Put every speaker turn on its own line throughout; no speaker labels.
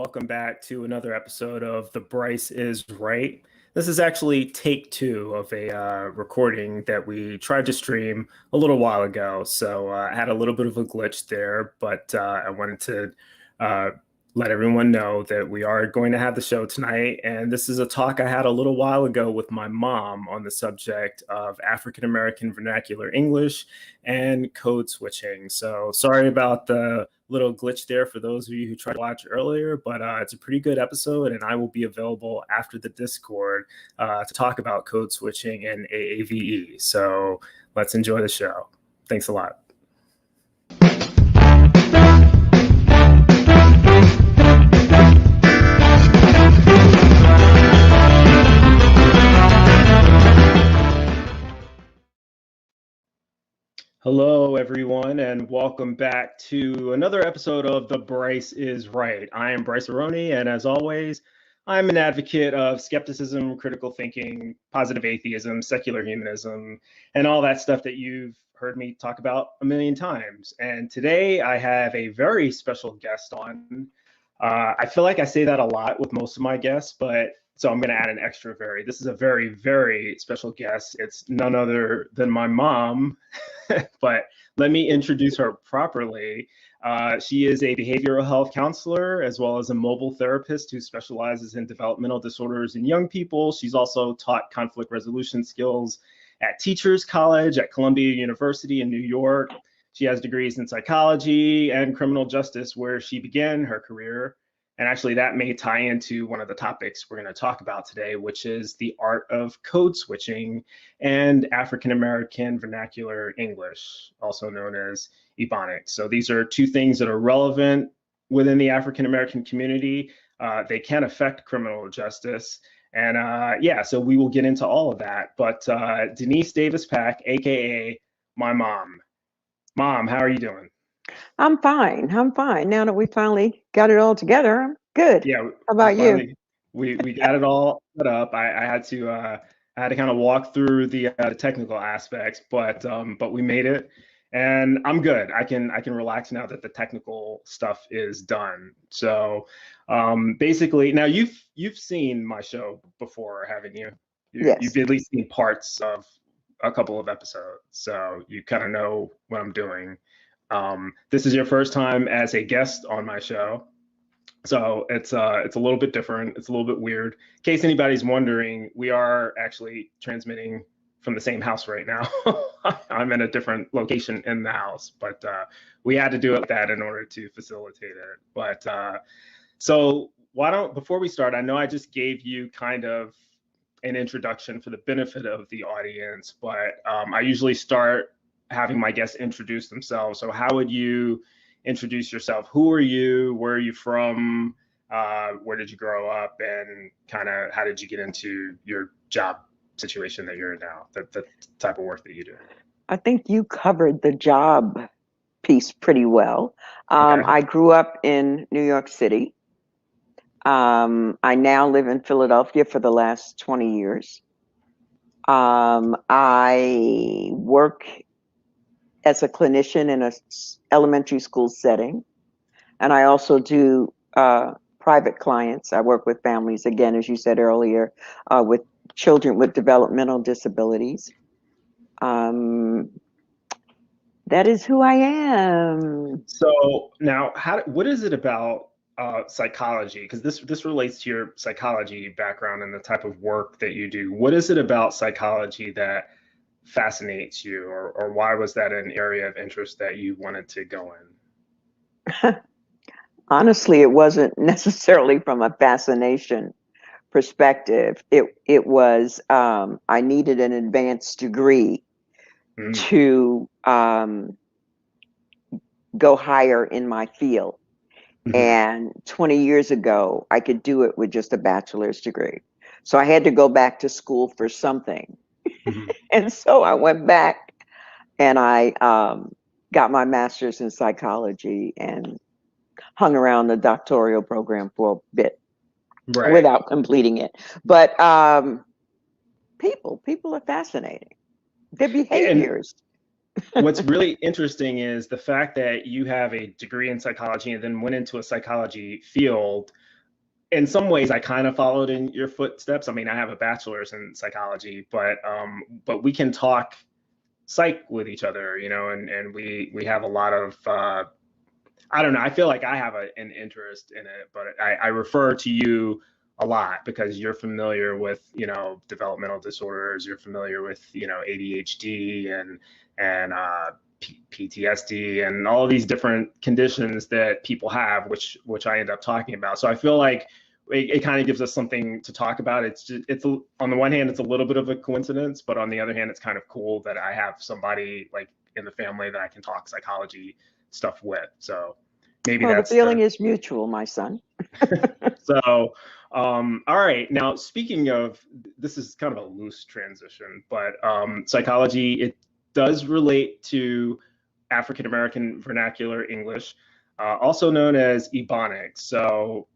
welcome back to another episode of The Bryce is Right. This is actually take two of a recording that we tried to stream a little while ago. So I had a little bit of a glitch there, but I wanted to uh, let everyone know that we are going to have the show tonight. And this is a talk I had a little while ago with my mom on the subject of African American vernacular English and code switching. So sorry about the little glitch there for those of you who tried to watch earlier, but it's a pretty good episode, and I will be available after the Discord to talk about code switching and AAVE. So let's enjoy the show. Thanks a lot. Hello, everyone, and welcome back to another episode of The Bryce is Right. I am Bryce Aroni, and as always, I'm an advocate of skepticism, critical thinking, positive atheism, secular humanism, and all that stuff that you've heard me talk about a million times. And today I have a very special guest on. I feel like I say that a lot with most of my guests, but so I'm going to add an extra very. This is a very, very special guest. It's none other than my mom, but let me introduce her properly. She is a behavioral health counselor as well as a mobile therapist who specializes in developmental disorders in young people. She's also taught conflict resolution skills at Teachers College at Columbia University in New York. She has degrees in psychology and criminal justice, where she began her career. And actually, that may tie into one of the topics we're going to talk about today, which is the art of code switching and African American vernacular English, also known as Ebonics. So these are two things that are relevant within the African American community. They can affect criminal justice. And yeah, so we will get into all of that. But Denise Davis Pack, AKA my mom. Mom, how are you doing?
I'm fine. I'm fine. Now that we finally got it all together, I'm good.
Yeah,
How about you?
We got it all set up. I had to kind of walk through the technical aspects, but we made it, and I'm good. I can relax now that the technical stuff is done. So basically, now you've seen my show before, haven't you?
Yes.
You've at least seen parts of a couple of episodes, so you kind of know what I'm doing. This is your first time as a guest on my show, so it's a little bit different. It's a little bit weird. In case anybody's wondering, we are actually transmitting from the same house right now. I'm in a different location in the house, but we had to do it that in order to facilitate it. But so why don't, before we start, I know I just gave you kind of an introduction for the benefit of the audience, but I usually start having my guests introduce themselves. So how would you introduce yourself? Who are you? Where are you from? Where did you grow up? And kind of how did you get into your job situation that you're in now, the type of work that you do?
I think you covered the job piece pretty well.
Okay.
I grew up in New York City. I now live in Philadelphia for the last 20 years. I work as a clinician in an elementary school setting. And I also do private clients. I work with families, again, as you said earlier, with children with developmental disabilities. That is who I am.
So now, what is it about psychology? Because this relates to your psychology background and the type of work that you do. What is it about psychology that fascinates you, or why was that an area of interest that you wanted to go in?
Honestly, it wasn't necessarily from a fascination perspective. It was I needed an advanced degree to go higher in my field. And 20 years ago, I could do it with just a bachelor's degree. So I had to go back to school for something. And so I went back and I got my master's in psychology and hung around the doctoral program for a bit without completing it. But people are fascinating. Their behaviors.
And what's really interesting is the fact that you have a degree in psychology and then went into a psychology field. in some ways I kind of followed in your footsteps. I mean, I have a bachelor's in psychology, but we can talk psych with each other, you know, and we have a lot of I don't know. I feel like I have an interest in it, but I refer to you a lot because you're familiar with, you know, developmental disorders. You're familiar with, you know, ADHD and PTSD and all of these different conditions that people have, which I end up talking about. So I feel like it kind of gives us something to talk about. It's on the one hand, it's a little bit of a coincidence, but on the other hand, it's kind of cool that I have somebody like in the family that I can talk psychology stuff with. So maybe
Well, the
that's
feeling is mutual, my son.
so. All right. Now, speaking of, this is kind of a loose transition, but psychology, it does relate to African American vernacular English, also known as Ebonics. So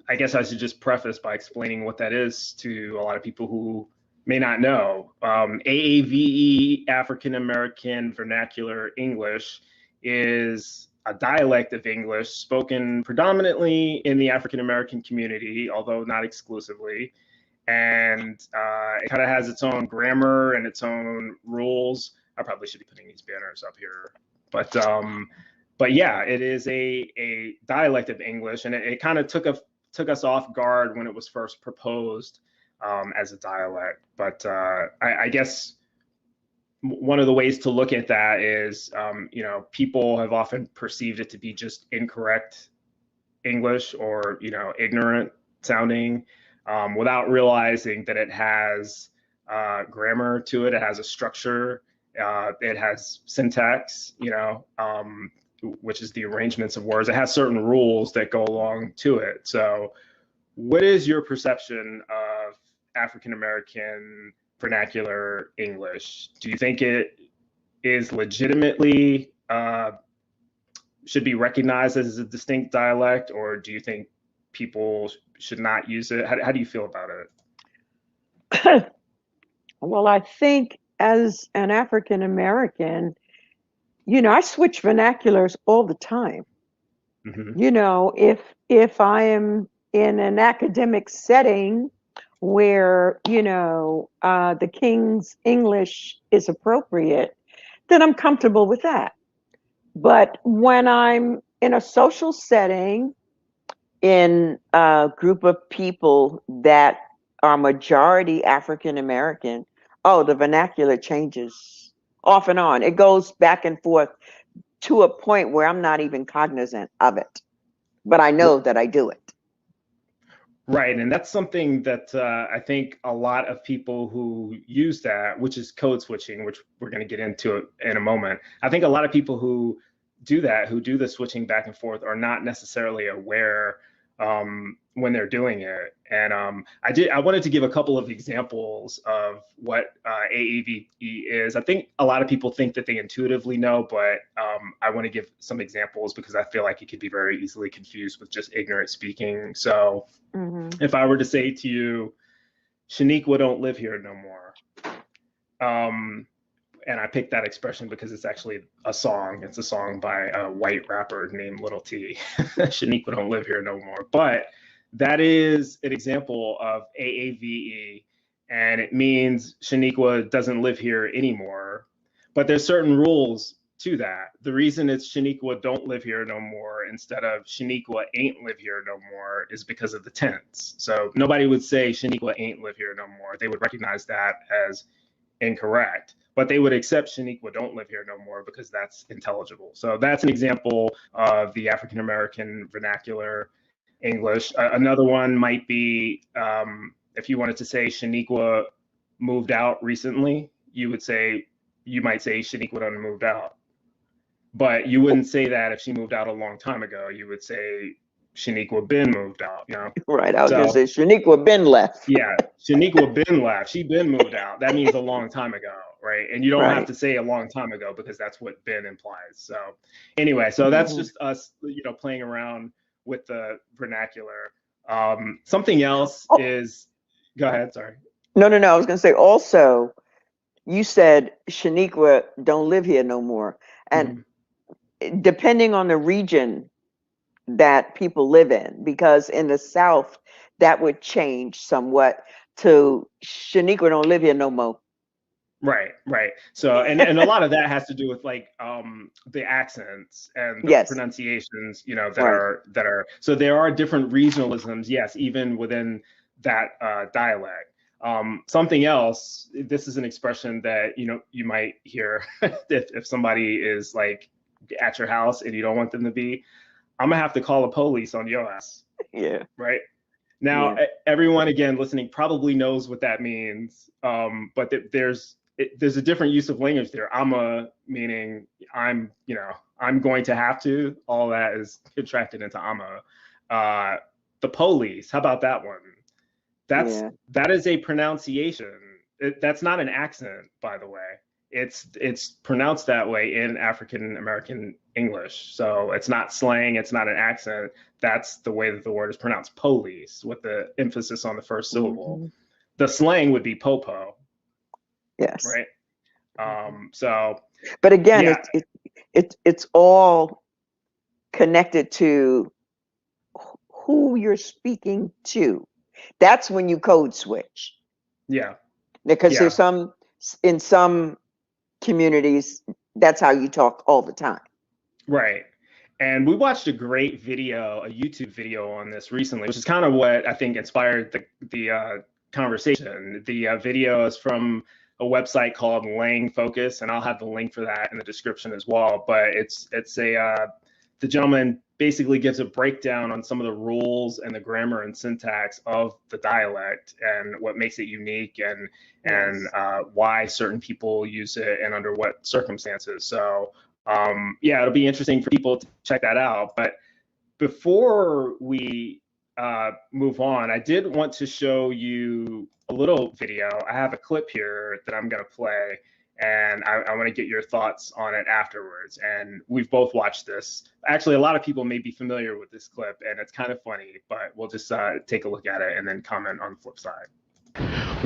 I guess I should just preface by explaining what that is to a lot of people who may not know. AAVE, African American Vernacular English, is a dialect of English spoken predominantly in the African American community, although not exclusively. And it kind of has its own grammar and its own rules. I probably should be putting these banners up here, but yeah, it is a dialect of English, and it kind of took us off guard when it was first proposed as a dialect. But I guess one of the ways to look at that is, you know, people have often perceived it to be just incorrect English or, you know, ignorant sounding without realizing that it has grammar to it. It has a structure. It has syntax, you know, which is the arrangements of words. It has certain rules that go along to it. So what is your perception of African American vernacular English? Do you think it is legitimately should be recognized as a distinct dialect, or do you think people should not use it? How do you feel about
it? Well, I think as an African American, you know, I switch vernaculars all the time. Mm-hmm. You know, if I am in an academic setting where, you know, the King's English is appropriate, then I'm comfortable with that. But when I'm in a social setting, in a group of people that are majority African American, oh, the vernacular changes off and on. It goes back and forth to a point where I'm not even cognizant of it, but I know that I do it.
Right, and that's something that I think a lot of people who use that, which is code switching, which we're going to get into in a moment. I think a lot of people who do that, who do the switching back and forth, are not necessarily aware when they're doing it. And I wanted to give a couple of examples of what AAVE is. I think a lot of people think that they intuitively know, but I want to give some examples because I feel like it could be very easily confused with just ignorant speaking. So if I were to say to you, Shaniqua don't live here no more. And I picked that expression because it's actually a song. It's a song by a white rapper named Little T. Shaniqua don't live here no more. But that is an example of AAVE, and it means Shaniqua doesn't live here anymore. But there's certain rules to that. The reason it's Shaniqua don't live here no more instead of Shaniqua ain't live here no more is because of the tense. So nobody would say Shaniqua ain't live here no more. They would recognize that as incorrect, but they would accept Shaniqua don't live here no more because that's intelligible. So that's an example of the African American vernacular English. Another one might be if you wanted to say Shaniqua moved out recently, you might say Shaniqua done moved out. But you wouldn't say that if she moved out a long time ago. You would say Shaniqua been moved out, you know?
Right, I was gonna say Shaniqua been left.
Yeah, Shaniqua been left. She been moved out. That means a long time ago, right? And you don't have to say a long time ago because that's what been implies. So anyway, so that's just us, you know, playing around with the vernacular. Something else is, go ahead, sorry.
No, I was gonna say also, you said Shaniqua don't live here no more. And depending on the region that people live in, because in the South, that would change somewhat to Shaniqua don't live here no more.
Right, right. So, and a lot of that has to do with like the accents and the
Yes,
pronunciations, you know,
right.
that are so there are different regionalisms, yes, even within that dialect. Something else, this is an expression that, you know, you might hear if somebody is like at your house and you don't want them to be, I'm gonna have to call the police on your ass,
Yeah,
right? Now,
yeah.
everyone again listening probably knows what that means, but there's a different use of language there. I'm a meaning I'm, you know, I'm going to have to. All that is contracted into I'm a. The police. How about that one?
Yeah.
That is a pronunciation. That's not an accent, by the way. It's pronounced that way in African American English. So it's not slang. It's not an accent. That's the way that the word is pronounced. Police, with the emphasis on the first syllable.
Hmm.
The slang would be popo,
Yes.
right?
Mhm.
So
But again,
yeah,
it's all connected to who you're speaking to. That's when you code switch,
yeah,
because
yeah.
there's some in some communities that's how you talk all the time.
Right. And we watched a great video, a YouTube video on this recently, which is kind of what I think inspired the conversation. The video is from a website called Lang Focus, and I'll have the link for that in the description as well. But it's a the gentleman basically gives a breakdown on some of the rules and the grammar and syntax of the dialect and what makes it unique and
Yes.
why certain people use it and under what circumstances. So yeah, it'll be interesting for people to check that out. But before we move on, I did want to show you a little video. I have a clip here that I'm going to play, and I want to get your thoughts on it afterwards. And we've both watched this. Actually, a lot of people may be familiar with this clip, and it's kind of funny, but we'll just take a look at it and then comment on the flip side.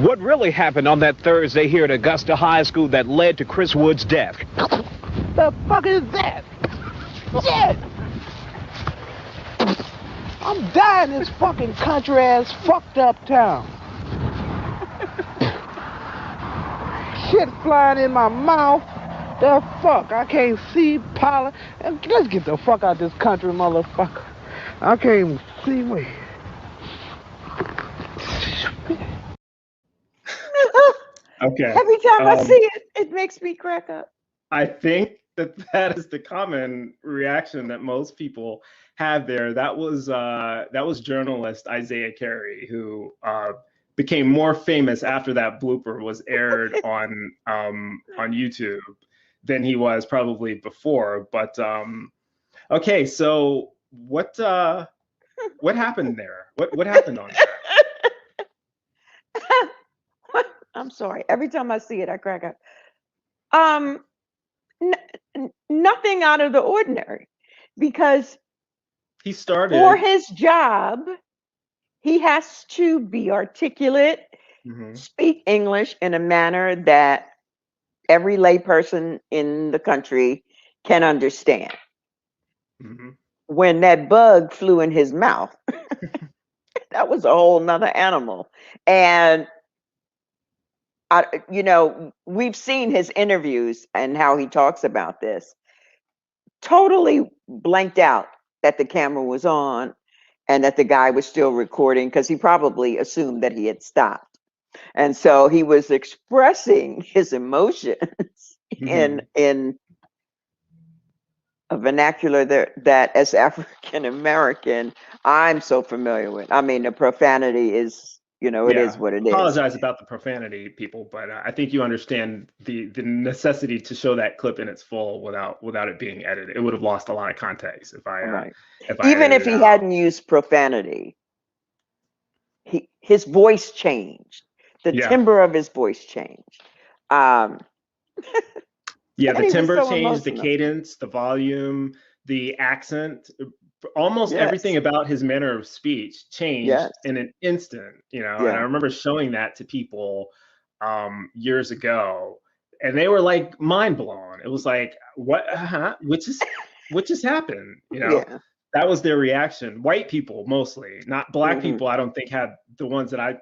What really happened on that Thursday here at Augusta High School that led to Chris Wood's death? The fuck is that? Shit! I'm dying in this fucking country ass fucked up town. Shit flying in my mouth. The fuck? I can't see pollen. Let's get the fuck out this country, motherfucker. I can't even see me.
Okay.
Every time I see it, it makes me crack up.
I think that that is the common reaction that most people have there. That was journalist Isaiah Carey, who became more famous after that blooper was aired on YouTube than he was probably before. But okay, so what happened there? What happened on there?
I'm sorry. Every time I see it, I crack up. Um, Nothing out of the ordinary, because
He
for
started.
his job, he has to be articulate,
Mhm,
speak English in a manner that every layperson in the country can understand.
mhm.
When that bug flew in his mouth, that was a whole nother animal. And we've seen his interviews and how he talks about this. Totally blanked out that the camera was on and that the guy was still recording, because he probably assumed that he had stopped. And so he was expressing his emotions in
Mhm.
a vernacular that as African American, I'm so familiar with. I mean, the profanity is, it is
Yeah,
what it is.
apologize about the profanity, people, but I think you understand the necessity to show that clip in its full without it being edited. It would have lost a lot of context
Right.
if I
Even
edited
if
it
he
out.
hadn't used profanity, his voice changed. The
Yeah,
timbre of his voice changed. Um,
yeah,
and
the
he was
timbre
so
changed, the
emotional.
cadence, the volume, the accent, almost everything
Yes.
about his manner of speech changed
Yes.
in an instant, you know. And I
Yeah.
remember showing that to people years ago, and they were like mind blown. It was like, what? Which just happened, you know?
Yeah.
that was their reaction. White people mostly, not black
Mm-hmm.
people. I don't think had the ones that I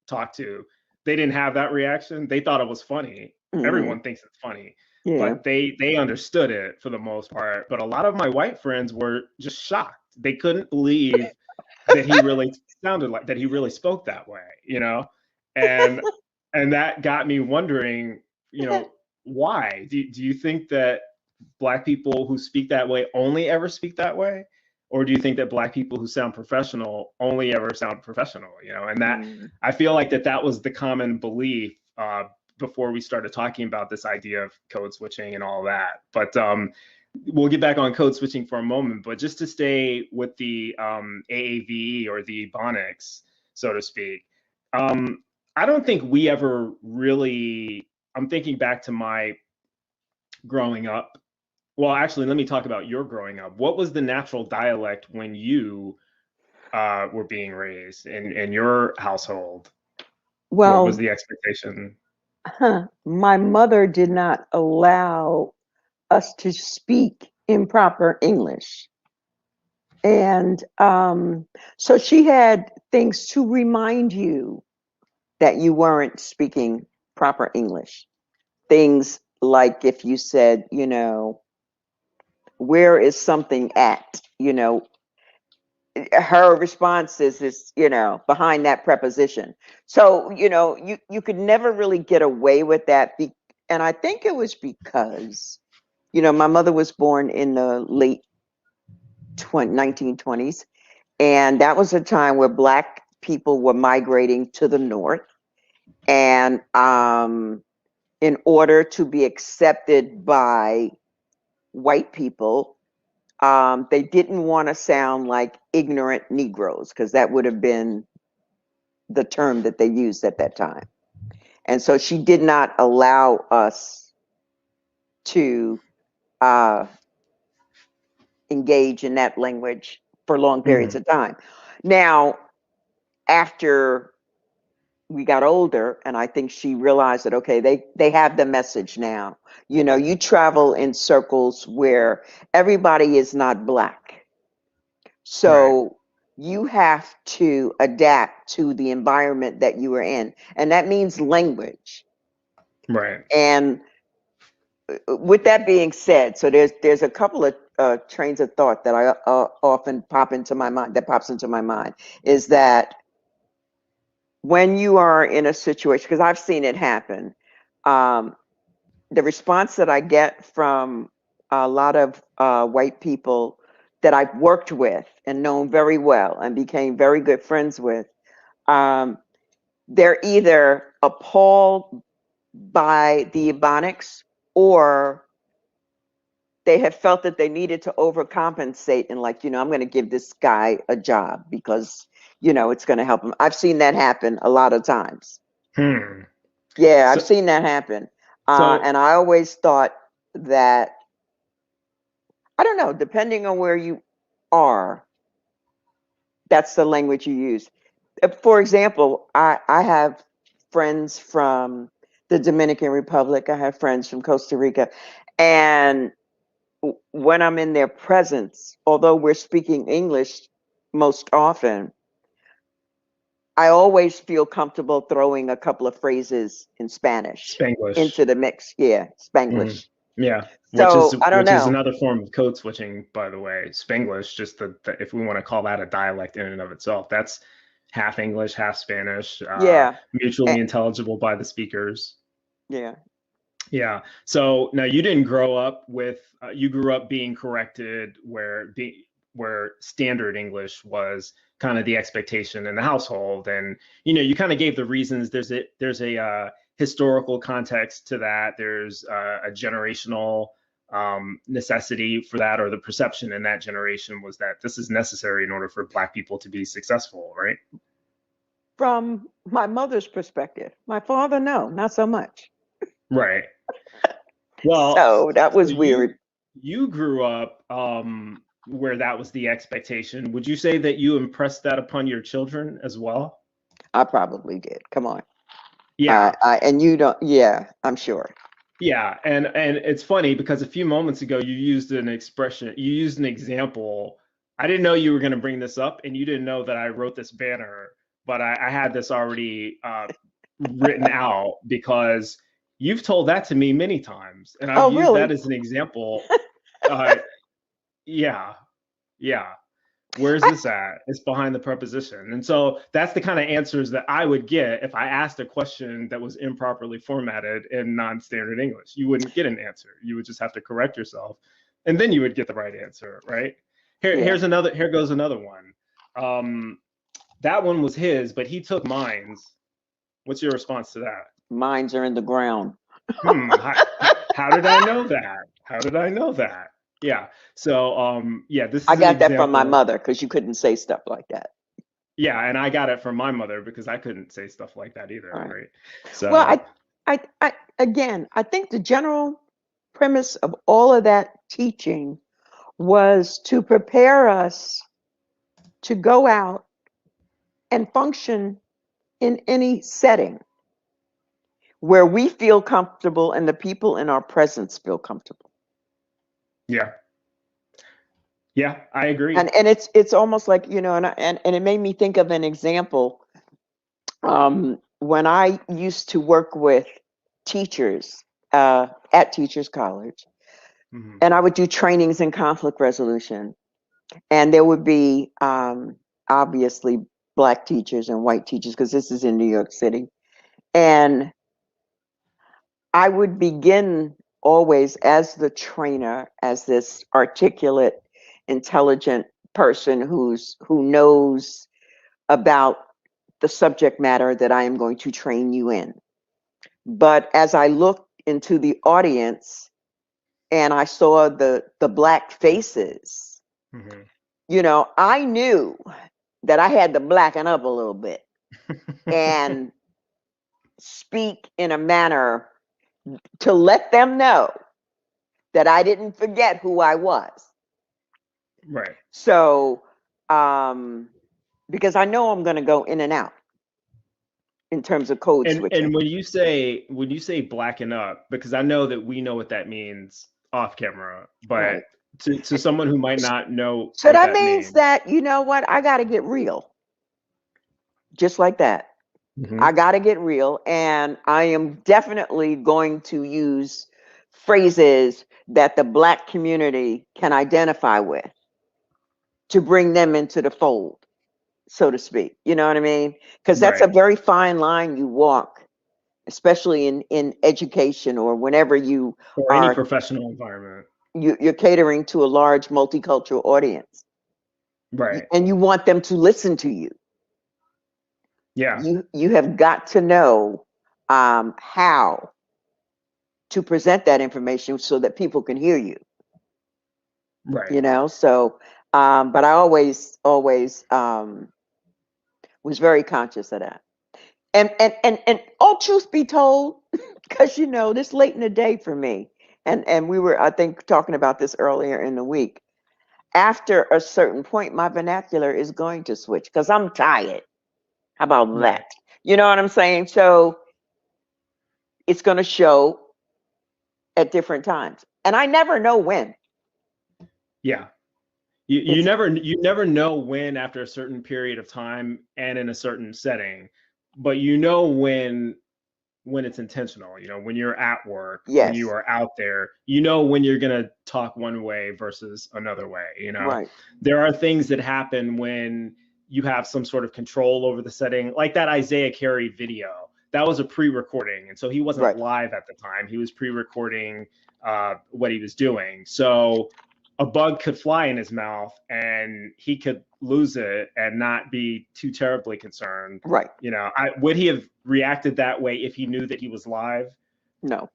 talked to. They didn't have that reaction. They thought it was funny.
Mm-hmm.
Everyone thinks it's funny,
Yeah.
but they understood it for the most part. But a lot of my white friends were just shocked. They couldn't believe that he really sounded like that. He really spoke that way, you know, and that got me wondering, you know, why? Do you think that black people who speak that way only ever speak that way? Or do you think that black people who sound professional only ever sound professional? You know, and that
Mm.
I feel like that was the common belief before we started talking about this idea of code switching and all that. But we'll get back on code switching for a moment. But just to stay with the AAVE or the Ebonics, so to speak, I don't think we ever really. I'm thinking back to my growing up. Well, actually, let me talk about your growing up. What was the natural dialect when you were being raised in your household? What was
Well,
the expectation?
my mother did not allow us to speak improper English. And so she had things to remind you that you weren't speaking proper English. Things like if you said, where is something at? Her response is behind that preposition. So, you could never really get away with that. And I think it was because, my mother was born in the late 1920s. And that was a time where Black people were migrating to the North. And in order to be accepted by white people, they didn't want to sound like ignorant Negroes, because that would have been the term that they used at that time. And so she did not allow us to engage in that language for long periods of time. Now, after we got older, and I think she realized that, okay, they have the message now. You travel in circles where everybody is not Black. So
Right.
you have to adapt to the environment that you are in. And that means language.
Right.
And with that being said, so there's a couple of trains of thought that I often pops into my mind, is that when you are in a situation, because I've seen it happen, the response that I get from a lot of white people that I've worked with and known very well and became very good friends with, they're either appalled by the Ebonics, or they have felt that they needed to overcompensate and, like, I'm going to give this guy a job because, it's going to help him. I've seen that happen a lot of times.
Hmm.
Yeah, I've
So,
seen that happen.
so
And I always thought that, I don't know, depending on where you are, that's the language you use. For example, I have friends from the Dominican Republic. I have friends from Costa Rica. And when I'm in their presence, although we're speaking English most often, I always feel comfortable throwing a couple of phrases in Spanish
Spanglish.
into the mix. Yeah,
Mhm.
Spanglish.
Yeah,
So I don't
which is
know.
another form of code switching, by the way. Spanglish, just if we want to call that a dialect in and of itself, that's half English, half Spanish,
Yeah.
mutually
eh,
intelligible by the speakers.
Yeah.
Yeah. So now you didn't grow up with, you grew up being corrected where standard English was kind of the expectation in the household, and you kind of gave the reasons. There's a historical context to that. There's a generational necessity for that, or the perception in that generation was that this is necessary in order for Black people to be successful, right?
From my mother's perspective, my father, no, not so much.
Right. Well,
So that
so
was weird.
you grew up where that was the expectation. Would you say that you impressed that upon your children as well?
I probably did. Come on.
Yeah,
And you don't, yeah, I'm sure.
yeah, and it's funny because a few moments ago you used an expression, you used an example I didn't know you were going to bring this up, and you didn't know that I wrote this banner, but I had this already written out because you've told that to me many times, and I've
Oh,
used that
really?
as an example. Uh, yeah, yeah. Where's
I,
this at? It's behind the preposition. And so that's the kind of answers that I would get if I asked a question that was improperly formatted in non-standard English. You wouldn't get an answer. You would just have to correct yourself, and then you would get the right answer, right?
yeah,
Here goes another one. That one was his, but he took mine's. What's your response to that?
mines are in the ground.
How did I know that? How did I know that? Yeah. So yeah, this
I
is an
got that from my
example.
mother because you couldn't say stuff like that.
Yeah, and I got it from my mother because I couldn't say stuff like that either,
All right.
right?
Well,
So
again, I think the general premise of all of that teaching was to prepare us to go out and function in any setting where we feel comfortable and the people in our presence feel comfortable.
yeah, yeah, I agree.
And it's almost like, you know, and it made me think of an example. When I used to work with teachers at Teachers College,
Hmm.
and I would do trainings in conflict resolution, and there would be obviously black teachers and white teachers because this is in New York City, and I would begin always as the trainer, as this articulate, intelligent person who knows about the subject matter that I am going to train you in. But as I looked into the audience and I saw the black faces,
Hmm.
you know, I knew that I had to blacken up a little bit and speak in a manner to let them know that I didn't forget who I was.
Right.
So, because I know I'm going to go in and out in terms of code switching.
And when you say blacken up, because I know that we know what that means off camera, but
Right.
to someone who might not know
So
what
that
that
means
means.
that, you know what, I got to get real, just like that. I
Hmm.
got to get real. And I am definitely going to use phrases that the black community can identify with to bring them into the fold, so to speak. You know what I mean? Because that's a
Right.
very fine line you walk, especially in education or whenever you
Or any
are
professional environment.
you're catering to a large multicultural audience
Right.
and you want them to listen to you.
Yeah.
You have got to know how to present that information so that people can hear you.
Right.
You know, so but I always was very conscious of that. And all truth be told, because you know, this late in the day for me, and we were, I think, talking about this earlier in the week. After a certain point, my vernacular is going to switch because I'm tired. How about
Right.
that? You know what I'm saying? So it's going to show at different times, and I never know when.
Yeah.
It's
You never know when after a certain period of time and in a certain setting, but you know when it's intentional. You know, when you're at work, when you
yes,
are out there, you know when you're gonna talk one way versus another way. You know,
right,
there are things that happen when you have some sort of control over the setting, like that Isaiah Carey video. That was a pre-recording, and so he wasn't
right,
live at the time. He was pre-recording what he was doing. So a bug could fly in his mouth and he could lose it and not be too terribly concerned.
right.
You know, would he have reacted that way if he knew that he was live?
No,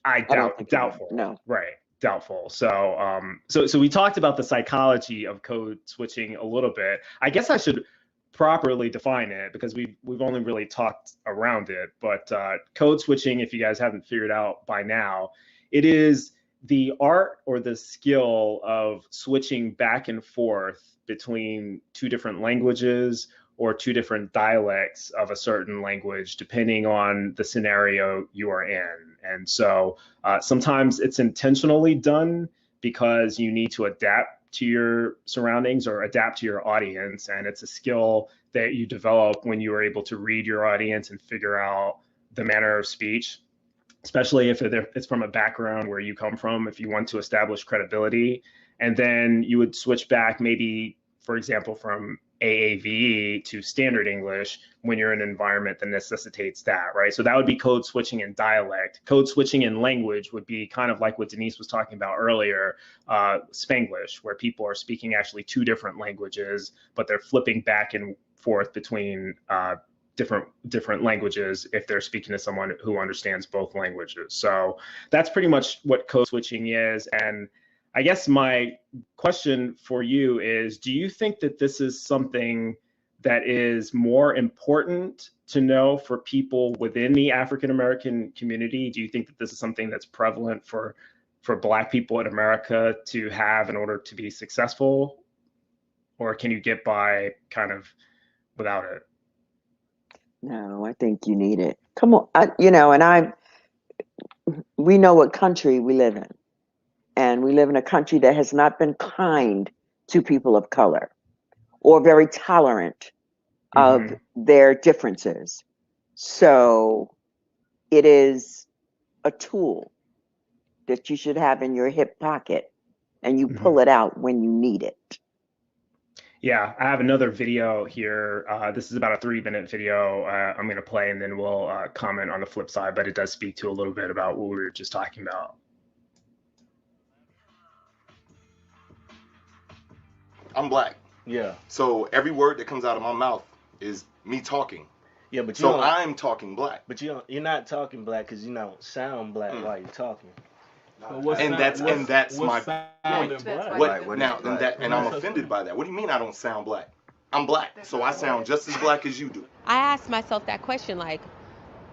I
I don't think it would.
doubtful.
No.
Right. Doubtful. So so we talked about the psychology of code switching a little bit. I guess I should properly define it because we've only really talked around it. But code switching, if you guys haven't figured out by now, it is the art or the skill of switching back and forth between two different languages or two different dialects of a certain language, depending on the scenario you are in. And so sometimes it's intentionally done because you need to adapt to your surroundings or adapt to your audience. And it's a skill that you develop when you are able to read your audience and figure out the manner of speech, especially if it's from a background where you come from, if you want to establish credibility. And then you would switch back maybe, for example, from AAVE to standard English when you're in an environment that necessitates that, right? So that would be code switching in dialect. Code switching in language would be kind of like what Denise was talking about earlier, Spanglish, where people are speaking actually two different languages, but they're flipping back and forth between different languages if they're speaking to someone who understands both languages. So that's pretty much what code switching is. And I guess my question for you is, do you think that this is something that is more important to know for people within the African American community? Do you think that this is something that's prevalent for Black people in America to have in order to be successful? Or can you get by kind of without it?
No, I think you need it. Come on, we know what country we live in. And we live in a country that has not been kind to people of color or very tolerant of their differences. So it is a tool that you should have in your hip pocket, and you pull it out when you need it.
Yeah, I have another video here. This is about a 3-minute video I'm going to play, and then we'll comment on the flip side, but it does speak to a little bit about what we were just talking about.
I'm Black.
Yeah.
So every word that comes out of my mouth is me talking.
Yeah, but
so I'm talking Black.
But you're not talking Black because you don't sound Black while you're talking.
And that's my point. And I'm offended by that. What do you mean I don't sound Black? I'm Black, so I sound just as Black as you do.
I asked myself that question, like,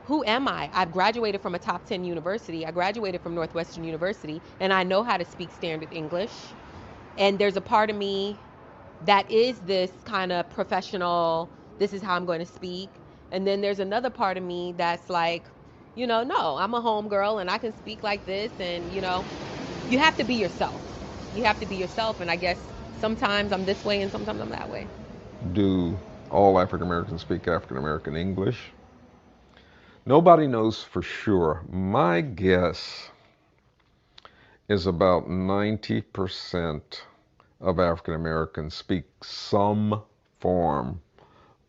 who am I? I've graduated from a top 10 university. I graduated from Northwestern University, and I know how to speak standard English. And there's a part of me that is this kind of professional, this is how I'm going to speak. And then there's another part of me that's like, no, I'm a homegirl and I can speak like this. And, you have to be yourself. You have to be yourself. And I guess sometimes I'm this way and sometimes I'm that way.
Do all African Americans speak African American English? Nobody knows for sure. My guess is about 90% of African Americans speak some form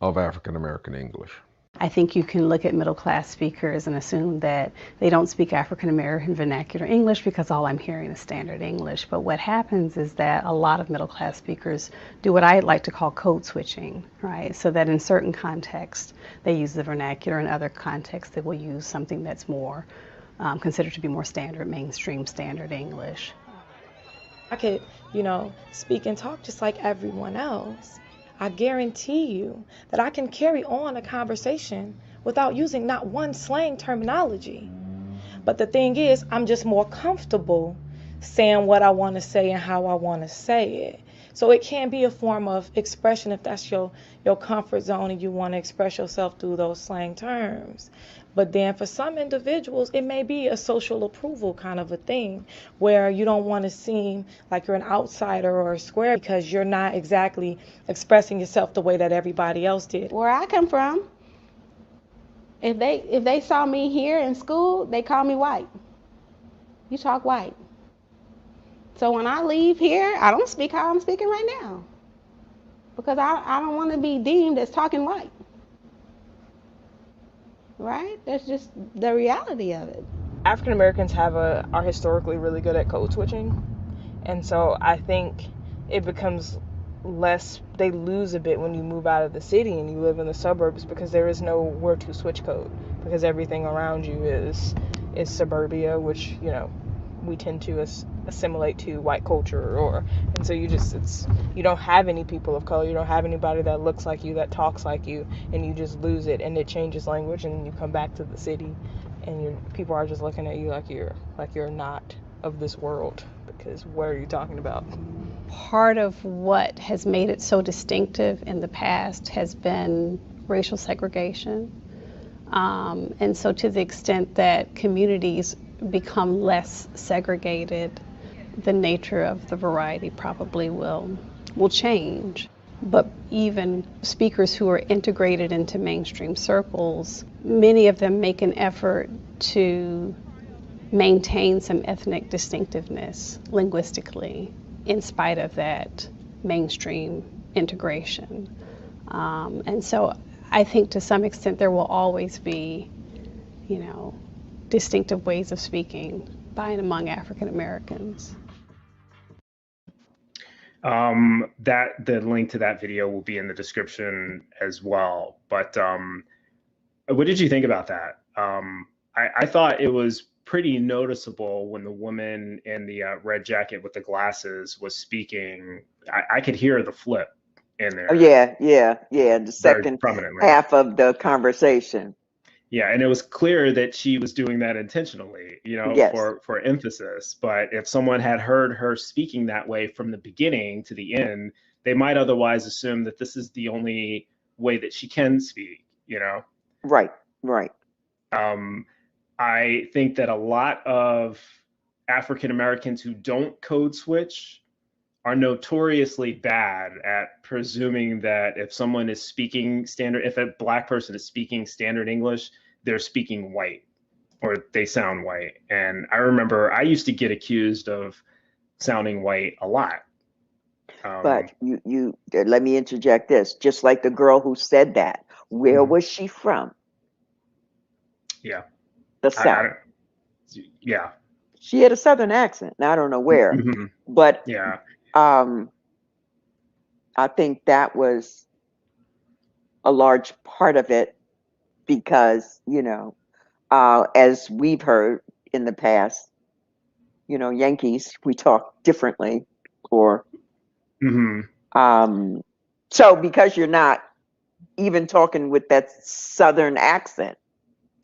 of African American English.
I think you can look at middle class speakers and assume that they don't speak African American vernacular English because all I'm hearing is standard English. But what happens is that a lot of middle class speakers do what I like to call code switching, right? So that in certain contexts they use the vernacular, in other contexts they will use something that's more considered to be more standard, mainstream standard English.
I could, speak and talk just like everyone else. I guarantee you that I can carry on a conversation without using not one slang terminology. But the thing is, I'm just more comfortable saying what I want to say and how I want to say it. So it can be a form of expression if that's your comfort zone and you want to express yourself through those slang terms. But then for some individuals, it may be a social approval kind of a thing where you don't want to seem like you're an outsider or a square because you're not exactly expressing yourself the way that everybody else did.
Where I come from, if they saw me here in school, they call me white. You talk white. So when I leave here, I don't speak how I'm speaking right now because I don't want to be deemed as talking white. Right? That's just the reality of it.
African Americans are historically really good at code switching. And so I think it becomes less, they lose a bit when you move out of the city and you live in the suburbs because there is nowhere to switch code because everything around you is suburbia, which, we tend to assimilate to white culture, and so you don't have any people of color, you don't have anybody that looks like you, that talks like you, and you just lose it, and it changes language, and you come back to the city, and people are just looking at you like you're not of this world, because what are you talking about?
Part of what has made it so distinctive in the past has been racial segregation, and so to the extent that communities become less segregated, the nature of the variety probably will change. But even speakers who are integrated into mainstream circles, many of them make an effort to maintain some ethnic distinctiveness linguistically in spite of that mainstream integration. And so I think to some extent there will always be, distinctive ways of speaking by and among African Americans.
That the link to that video will be in the description as well. But what did you think about that? I thought it was pretty noticeable when the woman in the red jacket with the glasses was speaking. I could hear the flip in there.
Oh, yeah. The second
prominently.
half of the conversation.
Yeah, and it was clear that she was doing that intentionally,
Yes.
for emphasis. But if someone had heard her speaking that way from the beginning to the end, they might otherwise assume that this is the only way that she can speak,
Right.
I think that a lot of African Americans who don't code switch are notoriously bad at presuming that if someone is speaking standard, if a Black person is speaking standard English, they're speaking white or they sound white. And I remember I used to get accused of sounding white a lot.
But you let me interject this. Just like the girl who said that, where was she from?
Yeah.
The South.
Yeah.
She had a Southern accent. Now I don't know where, but
yeah.
I think that was a large part of it because, as we've heard in the past, Yankees, we talk differently or, so because you're not even talking with that Southern accent.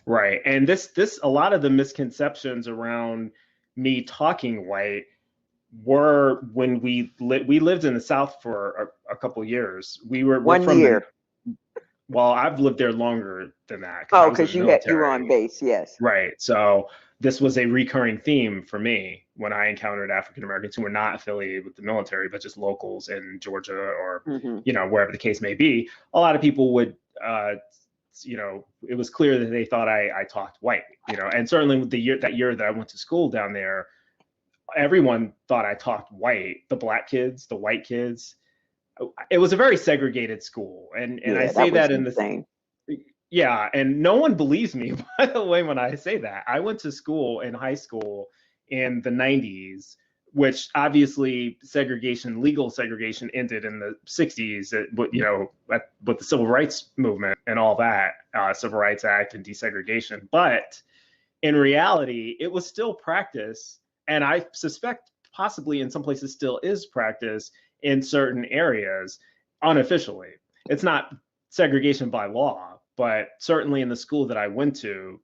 Right. And a lot of the misconceptions around me talking white were when we lived in the South for a couple of years. We're
1
from
year.
Well, I've lived there longer than that.
Oh, because you were on base, yes.
Right. So this was a recurring theme for me when I encountered African Americans who were not affiliated with the military, but just locals in Georgia or wherever the case may be. A lot of people would it was clear that they thought I talked white, and certainly that year that I went to school down there, everyone thought I talked white, the Black kids, the white kids. It was a very segregated school. And I say that in the, yeah. And no one believes me, by the way, when I say that. I went to school in high school in the 90s, which obviously legal segregation ended in the 60s, with the Civil Rights Movement and all that, Civil Rights Act and desegregation. But in reality, it was still practice. And I suspect possibly in some places still is practice in certain areas unofficially. It's not segregation by law, but certainly in the school that I went to,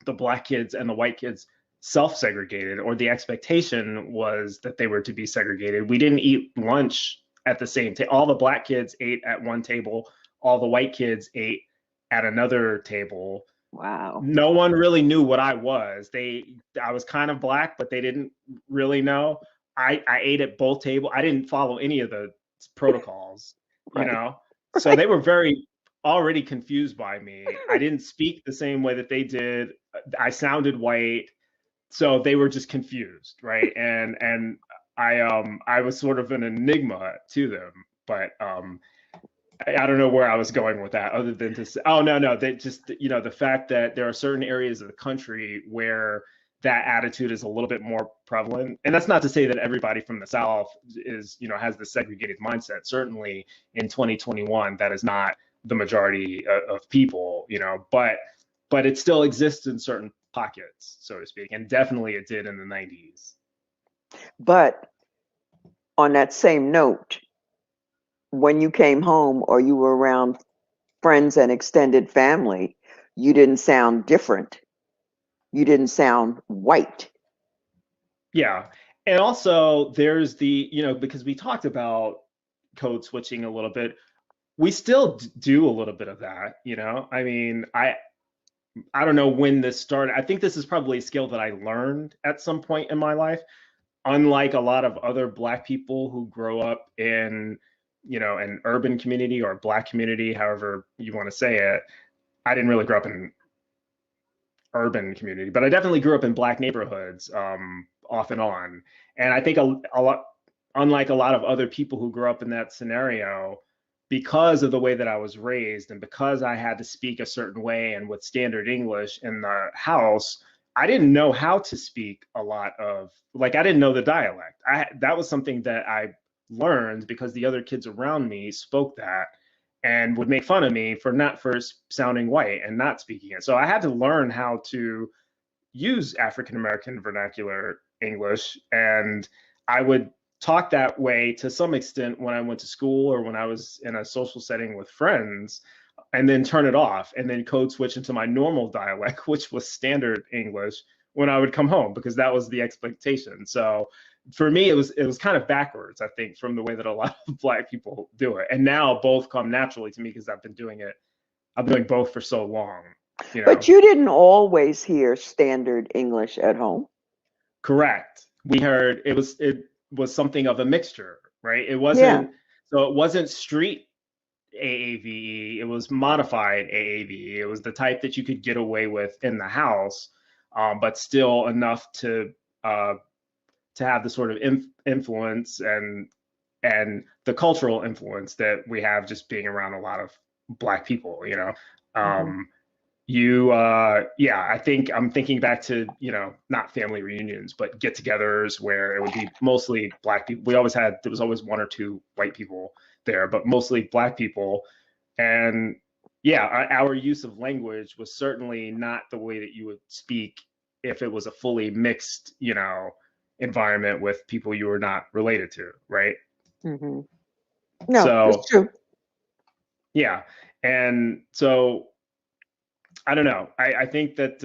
the Black kids and the white kids self-segregated, or the expectation was that they were to be segregated. We didn't eat lunch at the same table. All the Black kids ate at one table, all the white kids ate at another table.
Wow.
No one really knew what I was. I was kind of Black, but they didn't really know. I ate at both tables. I didn't follow any of the protocols, So they were very already confused by me. I didn't speak the same way that they did. I sounded white. So they were just confused, right? And I was sort of an enigma to them, but I don't know where I was going with that, other than to say, they just, the fact that there are certain areas of the country where that attitude is a little bit more prevalent. And that's not to say that everybody from the South is, has the segregated mindset. Certainly in 2021, that is not the majority of people, but it still exists in certain pockets, so to speak, and definitely it did in the 90s.
But on that same note, when you came home or you were around friends and extended family, you didn't sound different. You didn't sound white.
Yeah. And also there's the, because we talked about code switching a little bit, we still do a little bit of that, I mean, I don't know when this started. I think this is probably a skill that I learned at some point in my life. unlike a lot of other Black people who grow up in, an urban community or a Black community, however you want to say it, I didn't really grow up in urban community, but I definitely grew up in Black neighborhoods, off and on. And I think a lot, unlike a lot of other people who grew up in that scenario, because of the way that I was raised and because I had to speak a certain way and with standard English in the house, I didn't know how to speak a lot of, like, I didn't know the dialect. That was something that I learned because the other kids around me spoke that and would make fun of me for not first sounding white and not speaking it. So I had to learn how to use African American vernacular English, and I would talk that way to some extent when I went to school or when I was in a social setting with friends, and then turn it off and then code switch into my normal dialect, which was standard English, when I would come home, because that was the expectation. So for me, it was kind of backwards, I think, from the way that a lot of Black people do it. And now both come naturally to me because I've been doing it. I've been doing both for so long.
But you didn't always hear standard English at home.
Correct. We heard it was something of a mixture, right? It wasn't so it wasn't street AAVE, it was modified AAVE. It was the type that you could get away with in the house, but still enough to have the sort of influence and the cultural influence that we have just being around a lot of Black people, I think I'm thinking back to, not family reunions, but get-togethers where it would be mostly Black people. There was always one or two white people there, but mostly Black people. And our use of language was certainly not the way that you would speak if it was a fully mixed, environment with people you were not related to, right?
Mm-hmm. No, that's true.
Yeah. And so I don't know. I think that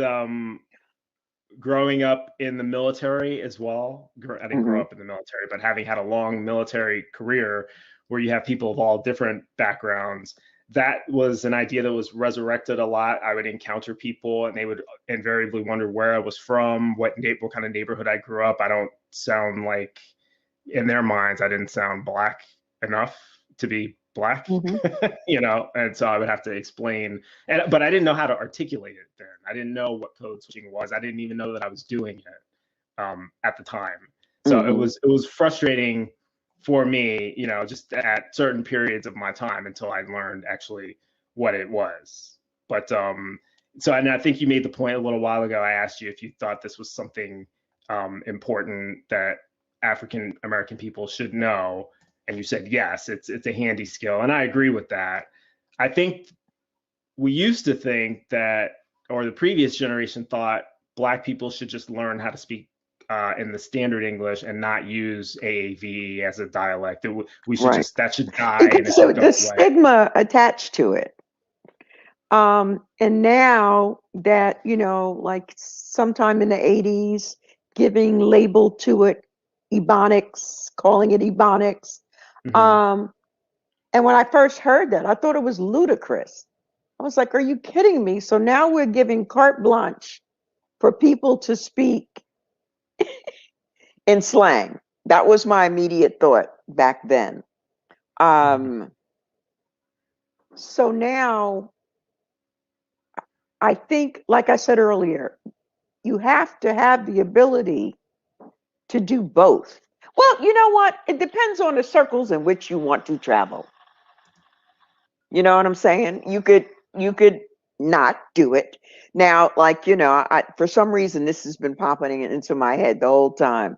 growing up in the military as well, I didn't grow up in the military, but having had a long military career where you have people of all different backgrounds, that was an idea that was resurrected a lot. I would encounter people and they would invariably wonder where I was from, what kind of neighborhood I grew up. I don't sound like, in their minds, I didn't sound Black enough to be Black, and so I would have to explain, but I didn't know how to articulate it then. I didn't know what code switching was. I didn't even know that I was doing it at the time. So it was frustrating for me, just at certain periods of my time until I learned actually what it was. But and I think you made the point a little while ago. I asked you if you thought this was something important that African American people should know. And you said, yes, it's a handy skill. And I agree with that. I think we used to think that, or the previous generation thought, Black people should just learn how to speak in the standard English and not use AAVE as a dialect. We should that should die. And it should go
the stigma attached to it. And now that, like sometime in the 80s, giving label to it, Ebonics, calling it Ebonics. And when I first heard that, I thought it was ludicrous. I was like, are you kidding me? So now we're giving carte blanche for people to speak in slang. That was my immediate thought back then. So now I think, like I said earlier, you have to have the ability to do both. Well, you know what? It depends on the circles in which you want to travel. You know what I'm saying? You could not do it. Now, like, for some reason, this has been popping into my head the whole time.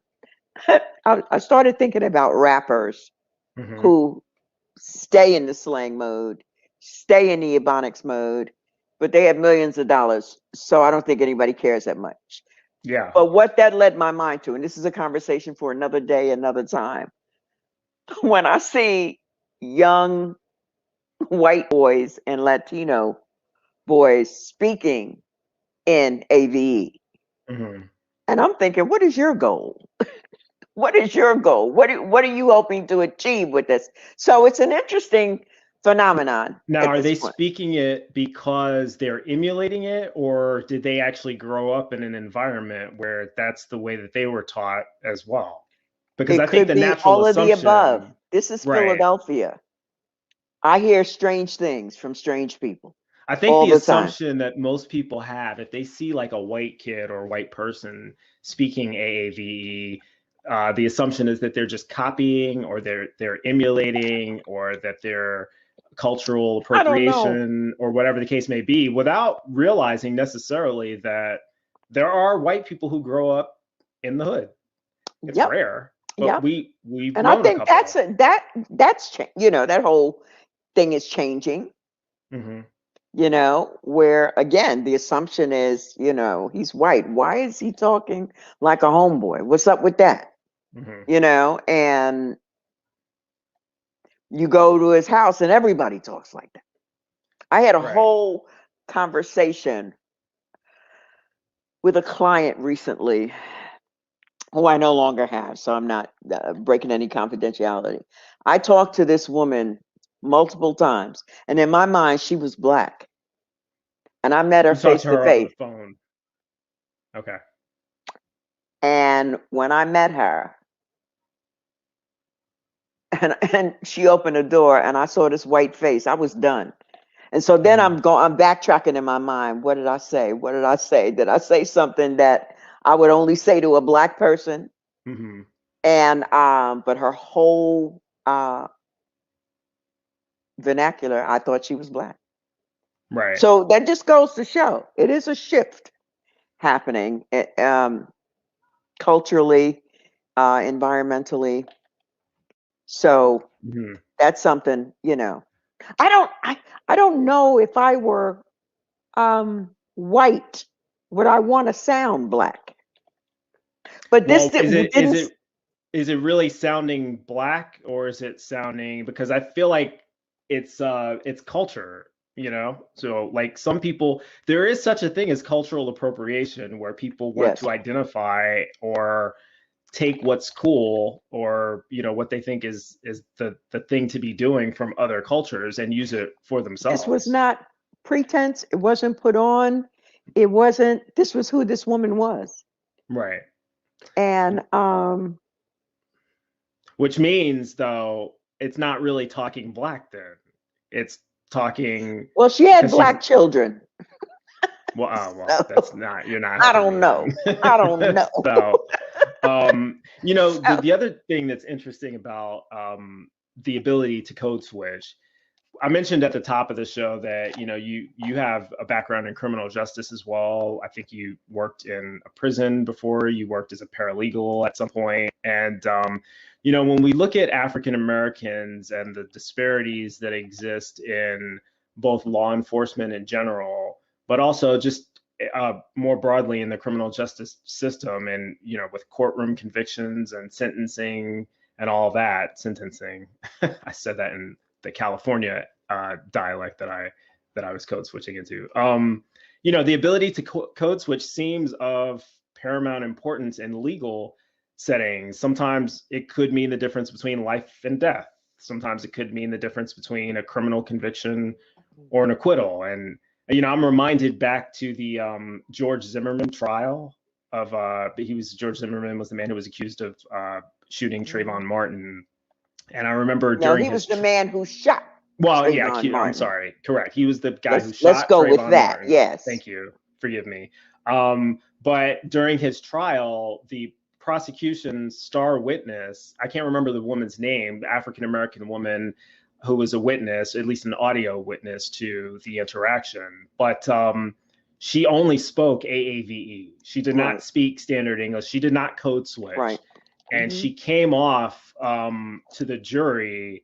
I started thinking about rappers who stay in the slang mode, stay in the Ebonics mode, but they have millions of dollars. So I don't think anybody cares that much.
Yeah.
But what that led my mind to, and this is a conversation for another day, another time, when I see young white boys and Latino boys speaking in AVE, and I'm thinking, what is your goal? What is your goal? What are you hoping to achieve with this? So it's an interesting phenomenon.
Now, are they speaking it because they're emulating it, or did they actually grow up in an environment where that's the way that they were taught as well? Because
It
I think
could
the
be
natural
all of the above.
assumption,
This is
right?
Philadelphia. I hear strange things from strange people
I think
all
the
the time.
assumption that most people have, if they see like a white kid or a white person speaking AAVE, the assumption is that they're just copying, or they're emulating, or that they're cultural
I don't know.
appropriation, or whatever the case may be, without realizing necessarily that there are white people who grow up in the hood. It's
Yep.
rare, but
Yep.
we've
And I
known a
think
couple.
that whole thing is changing.
Hmm.
Where again, the assumption is, he's white. Why is he talking like a homeboy? What's up with that?
Hmm.
And you go to his house and everybody talks like that. I had a
Right.
whole conversation with a client recently who I no longer have, so I'm not breaking any confidentiality. I talked to this woman multiple times, and in my mind, she was black. And I met her
You talked
face
to
to
her over
face.
the phone. Okay.
And when I met her, and she opened the door, and I saw this white face, I was done. And so then I'm backtracking in my mind. What did I say? What did I say? Did I say something that I would only say to a black person?
Mm-hmm.
And but her whole vernacular, I thought she was black.
Right.
So that just goes to show it is a shift happening culturally, environmentally. So that's something, I don't know if I were white, would I want to sound black? But
Well,
this
is it really sounding black, or is it sounding, because I feel like it's culture, so like some people, there is such a thing as cultural appropriation, where people want to identify or take what's cool, or what they think is the thing to be doing from other cultures, and use it for themselves.
This was not pretense. It wasn't put on. It wasn't. This was who this woman was.
Right.
And
which means, though, it's not really talking black then. It's talking.
Well, she had black children.
Well, that's not. You're not.
I don't know. I don't know.
So, the other thing that's interesting about the ability to code switch, I mentioned at the top of the show that you have a background in criminal justice as well. I think you worked in a prison before. You worked as a paralegal at some point, and when we look at African Americans and the disparities that exist in both law enforcement in general, but also just more broadly in the criminal justice system, and with courtroom convictions and sentencing and all that, sentencing. I said that in the California dialect that I was code switching into. The ability to code switch seems of paramount importance in legal settings. Sometimes it could mean the difference between life and death. Sometimes it could mean the difference between a criminal conviction or an acquittal. And I'm reminded back to the George Zimmerman trial of George Zimmerman was the man who was accused of shooting Trayvon Martin. And I remember during
he was the man who shot.
Well,
Trayvon
yeah,
Martin.
I'm sorry. Correct. He was the guy who shot.
Let's go
Trayvon
with that.
Martin.
Yes.
Thank you. Forgive me. But during his trial, the prosecution's star witness, I can't remember the woman's name, the African American woman who was a witness, at least an audio witness to the interaction, but she only spoke AAVE. She did not speak standard English. She did not code switch.
Right.
And she came off to the jury,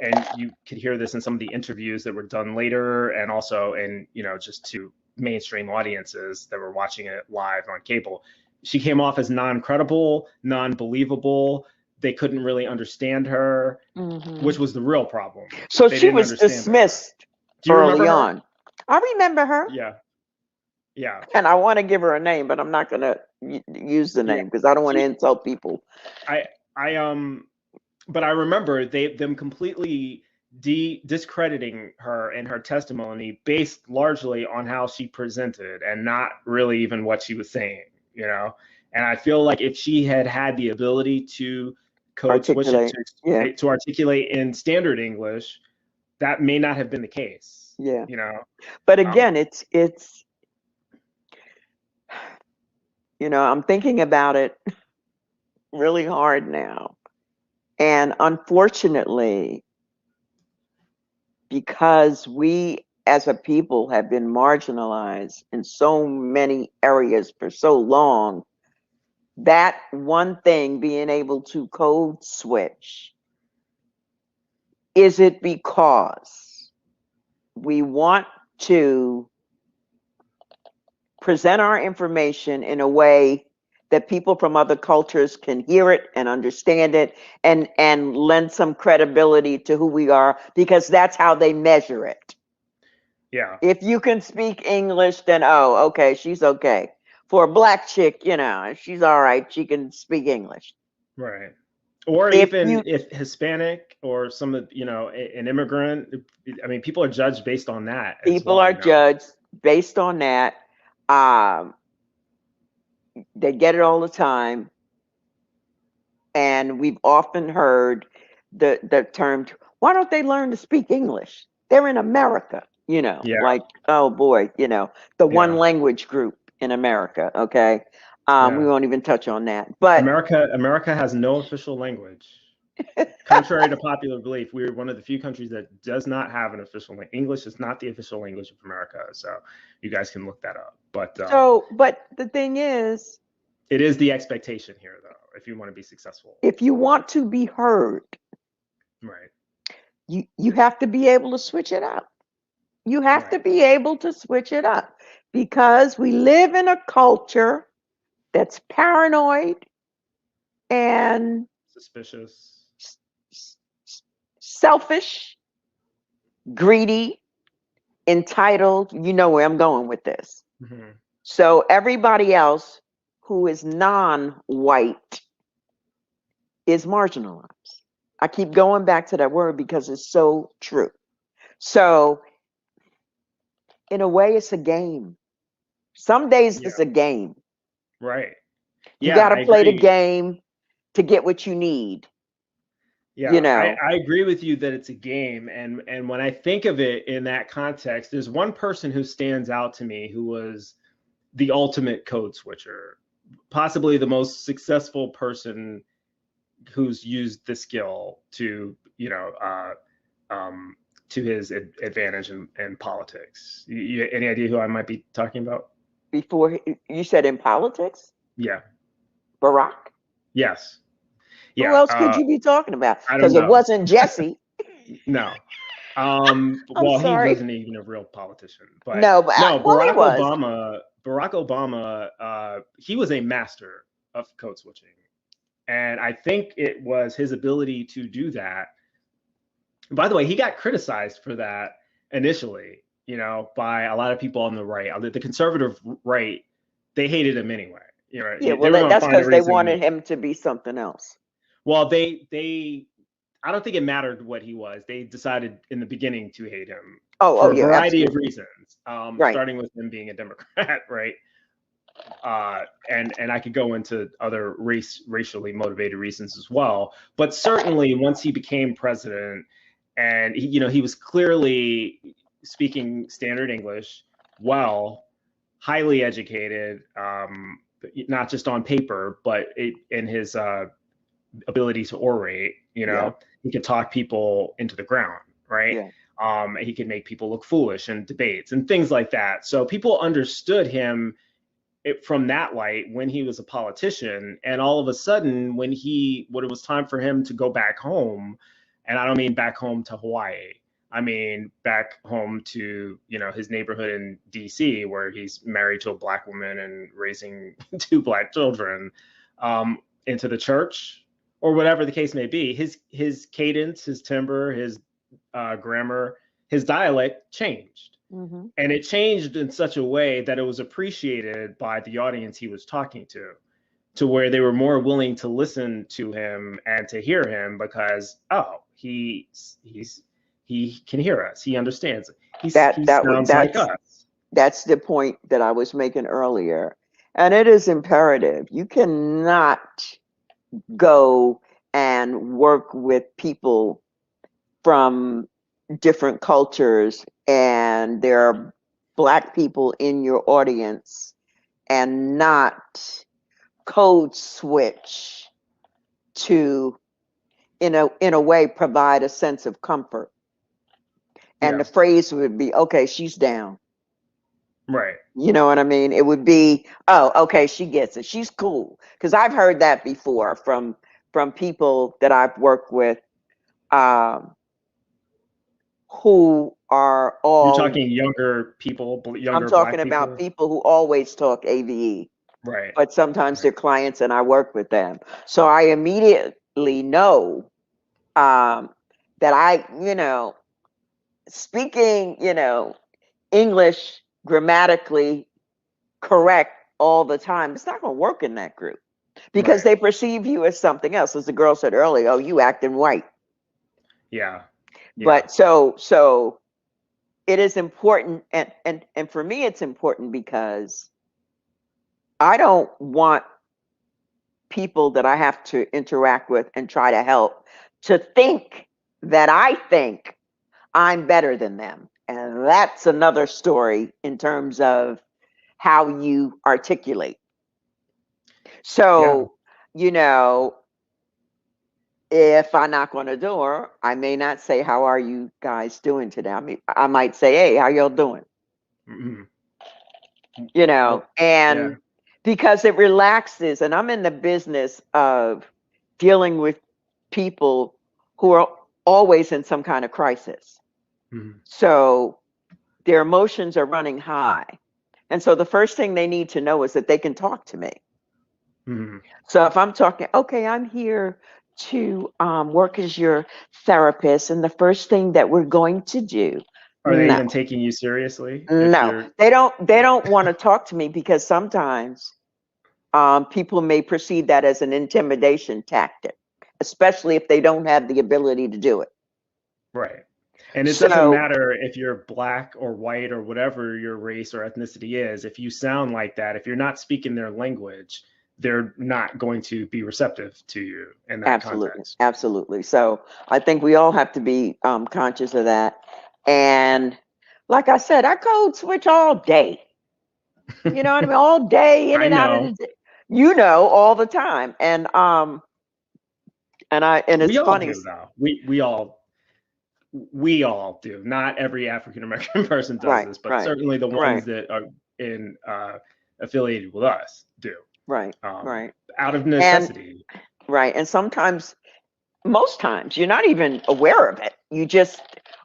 and you could hear this in some of the interviews that were done later, and also in, just to mainstream audiences that were watching it live on cable. She came off as non-credible, non-believable. They couldn't really understand her, which was the real problem.
So she was dismissed early on. I remember her.
Yeah. Yeah.
And I want to give her a name, but I'm not going to use the name because I don't want to insult people.
But I remember them completely discrediting her and her testimony based largely on how she presented, and not really even what she was saying, And I feel like if she had the ability to code switch it
articulate.
to articulate in standard English, that may not have been the case.
Yeah.
You know.
But again, it's I'm thinking about it really hard now. And unfortunately, because we as a people have been marginalized in so many areas for so long, that one thing, being able to code switch, is it because we want to present our information in a way that people from other cultures can hear it and understand it and lend some credibility to who we are, because that's how they measure it.
Yeah.
If you can speak English, then okay, she's okay. For a black chick, she's all right. She can speak English.
Right. Or even if Hispanic or some of, an immigrant, I mean, people are judged based on that.
People are judged based on that. They get it all the time. And we've often heard the term, why don't they learn to speak English? They're in America, like, oh boy, the one language group in America. Okay. We won't even touch on that. But
America has no official language. Contrary to popular belief, we're one of the few countries that does not have an official language. English is not the official language of America. So you guys can look that up. But
but the thing is,
it is the expectation here, though, if you want to be successful.
If you want to be heard,
right,
you have to be able to switch it up. You have to be able to switch it up, because we live in a culture that's paranoid and
suspicious,
selfish, greedy, entitled. You know where I'm going with this.
Mm-hmm.
So everybody else who is non-white is marginalized. I keep going back to that word because it's so true. So in a way, it's a game. Some days it's a game.
Right.
You got to play the game to get what you need.
Yeah, I agree with you that it's a game. And when I think of it in that context, there's one person who stands out to me who was the ultimate code switcher, possibly the most successful person who's used the skill to, to his advantage in politics. Any idea who I might be talking about?
Before you said in politics?
Yeah.
Barack?
Yes. Yeah.
Who else could you be talking about?
Because
it wasn't Jesse.
No. Well, he wasn't even a real politician. But Barack Obama, he was a master of code switching. And I think it was his ability to do that. By the way, he got criticized for that initially, by a lot of people on the right. The conservative right, they hated him anyway.
Yeah, well, that's because they wanted him to be something else.
Well, I don't think it mattered what he was. They decided in the beginning to hate him for a variety of reasons, starting with him being a Democrat, right? And I could go into other racially motivated reasons as well. But certainly once he became president, and he was clearly speaking standard English, highly educated, not just on paper, but in his ability to orate. He could talk people into the ground, right? Yeah. He could make people look foolish in debates and things like that. So people understood him from that light when he was a politician. And all of a sudden, when it was time for him to go back home, and I don't mean back home to Hawaii, I mean back home to his neighborhood in DC, where he's married to a black woman and raising 2 black children, into the church, or whatever the case may be, his cadence, his timbre, his grammar, his dialect changed. Mm-hmm. And it changed in such a way that it was appreciated by the audience he was talking to where they were more willing to listen to him and to hear him because, he can hear us. He understands. He sounds like us.
That's the point that I was making earlier. And it is imperative. You cannot go and work with people from different cultures, and there are Black people in your audience, and not code switch to, in a way, provide a sense of comfort. And the phrase would be, okay, she's down.
Right.
You know what I mean? It would be, oh, okay, she gets it. She's cool. Because I've heard that before from people that I've worked with, who are all.
You're talking younger people, younger
I'm talking
Black
about
people?
people who always talk AVE.
Right.
But sometimes they're clients and I work with them. So I immediately know that I, speaking, English grammatically correct all the time, it's not going to work in that group because they perceive you as something else. As the girl said earlier, oh, you acting white.
Yeah.
But so it is important, and for me it's important because I don't want people that I have to interact with and try to help to think that I think I'm better than them. And that's another story in terms of how you articulate. So, if I knock on a door, I may not say, how are you guys doing today? I might say, hey, how y'all doing?
Mm-hmm.
And because it relaxes, and I'm in the business of dealing with people who are always in some kind of crisis.
Mm-hmm.
So their emotions are running high. And so the first thing they need to know is that they can talk to me.
Mm-hmm.
So if I'm talking, okay, I'm here to work as your therapist, and the first thing that we're going to do.
Are they even taking you seriously?
No, they don't want to talk to me because sometimes people may perceive that as an intimidation tactic, especially if they don't have the ability to do it.
Right. And it doesn't matter if you're Black or white or whatever your race or ethnicity is. If you sound like that, if you're not speaking their language, they're not going to be receptive to you in that context.
Absolutely. So I think we all have to be conscious of that. And like I said, I code switch all day. You know what I mean? All day, in and out of the day. All the time. And it's
we all
funny.
Do, though. We all do. Not every African American person does this, but certainly the ones that are in affiliated with us do.
Right.
Out of necessity.
And sometimes, most times, you're not even aware of it. You just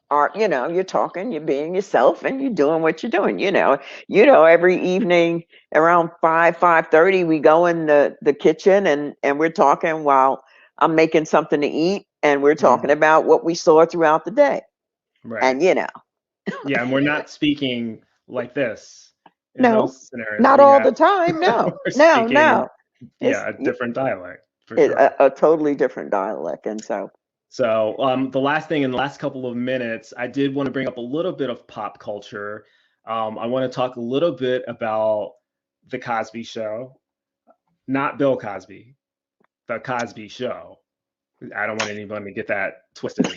are, you're talking, you're being yourself, and you're doing what you're doing. Every evening around 5:30, we go in the kitchen and we're talking while I'm making something to eat, and we're talking about what we saw throughout the day.
Right.
And
yeah, and we're not speaking like this.
No,
those scenarios.
not all the time. No, no.
Yeah, a different dialect.
A totally different dialect. And so
the last thing in the last couple of minutes, I did want to bring up a little bit of pop culture. I want to talk a little bit about the Cosby Show, not Bill Cosby, the Cosby Show. I don't want anyone to get that twisted.